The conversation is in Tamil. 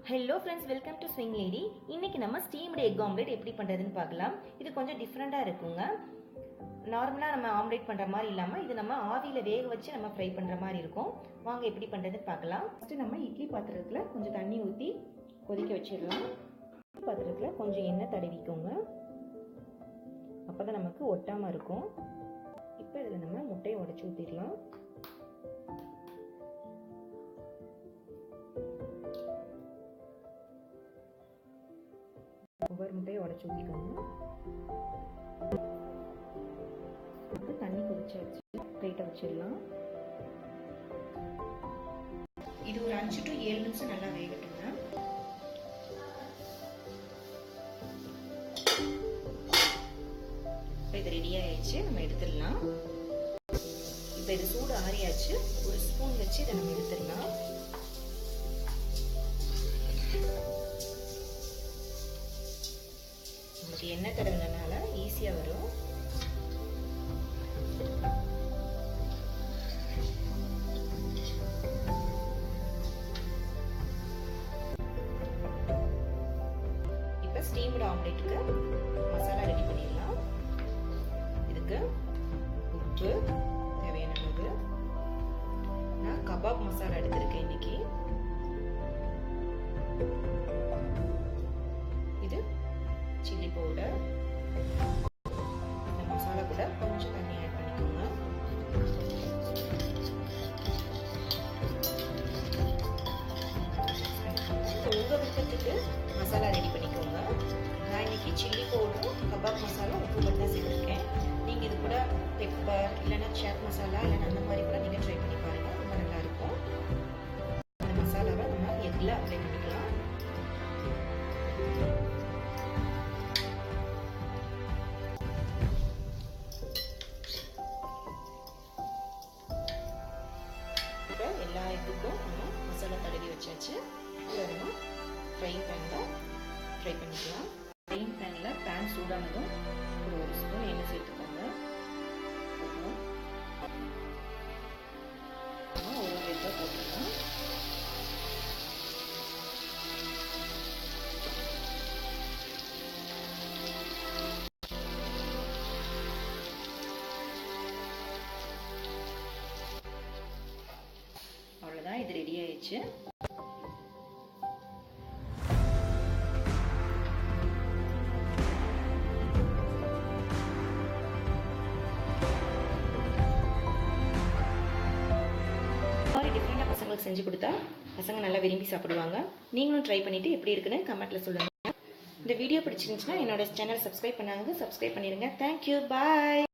Hello friends, welcome to swing lady. இன்னைக்கு நம்ம ஸ்டீம்டு எக் ஆம்லேட் எப்படி பண்ணுறதுன்னு பார்க்கலாம். இது கொஞ்சம் டிஃப்ரெண்ட்டாக இருக்குங்க. நார்மலாக நம்ம ஆம்லேட் பண்ணுற மாதிரி இல்லாமல் இது நம்ம ஆவியில் வேக வச்சு நம்ம ஃப்ரை பண்ணுற மாதிரி இருக்கும். வாங்க எப்படி பண்ணுறதுன்னு பார்க்கலாம். ஃபஸ்ட்டு நம்ம இட்லி பாத்திரத்தில் கொஞ்சம் தண்ணி ஊற்றி கொதிக்க வச்சிடலாம். இட்லி பாத்திரத்தில் கொஞ்சம் எண்ணெய் தடவிக்கோங்க, அப்போ தான் நமக்கு ஒட்டாமல் இருக்கும். இப்போ இதில் நம்ம முட்டையை உடச்சி ஊற்றிடலாம். ஒவ்வொரு முட்டையை உடச்சி ஊற்றிக்கோங்க. தண்ணி கொதிச்சாச்சு, லைட்டை வச்சிடலாம். இது ஒரு 5 to 7 நிமிஷம் நல்லா வேகட்டுங்க. இப்போ இது ரெடி ஆயிடுச்சு, நம்ம எடுத்துடலாம். இப்போ இது சூடு ஆறியாச்சு, ஒரு ஸ்பூன் வச்சு இதை நம்ம எடுத்துடலாம். நமக்கு எண்ணெய் தடவினால ஈஸியாக வரும். இப்போ ஸ்டீம்டு ஆம்லேட்டுக்கு மசாலா ரெடி பண்ணிடலாம். இதுக்கு உப்பு தேவையான அளவு. நான் கபாப் மசாலா எடுத்திருக்கேன் இன்னைக்கு. இது சில்லி பவுடர். இந்த மசாலா கூட கொஞ்சம் தண்ணி ஆட் பண்ணிக்கோங்க. உங்க விருப்பத்துக்கு மசாலா ரெடி பண்ணிக்கோங்க. நான் இன்னைக்கு சில்லி பவுடரும் கபாப் மசாலா உப்பு மட்டும் தான் சேர்த்துருக்கேன். நீங்கள் இது கூட பெப்பர் இல்லைன்னா சாட் மசாலா இல்லைன்னா அந்த மாதிரி கூட நீங்கள் ட்ரை பண்ணி பாருங்க, ரொம்ப நல்லா இருக்கும். இந்த மசாலாவை நம்ம எக்கில் அப்ளை பண்ணிக்கலாம். எல்லா எக்குக்கும் நம்ம மசாலா தடவி வச்சாச்சு. இதில் நம்ம ஃப்ரைங் பேனில் ஃப்ரை பண்ணிக்கலாம். ஃப்ரைங் பேனில் பேன் சூடானதும் ஒரு ஸ்பூன் எண்ணெய் சேர்த்துக்கோங்க. ஒரு வெஜ்ஜாக போட்டுக்கலாம். அவ்வளோதான், இது ரெடி ஆயிடுச்சு. டிஃப்ரெண்டாக பசங்களுக்கு செஞ்சு கொடுத்தா பசங்க நல்லா விரும்பி சாப்பிடுவாங்க. நீங்களும் ட்ரை பண்ணிவிட்டு எப்படி இருக்குன்னு கமெண்ட்டில் சொல்லுங்கள். இந்த வீடியோ பிடிச்சிருந்துச்சுன்னா என்னோட சேனல் சப்ஸ்கிரைப் பண்ணாங்க, சப்ஸ்கிரைப் பண்ணிடுங்க. தேங்க்யூ, பாய்.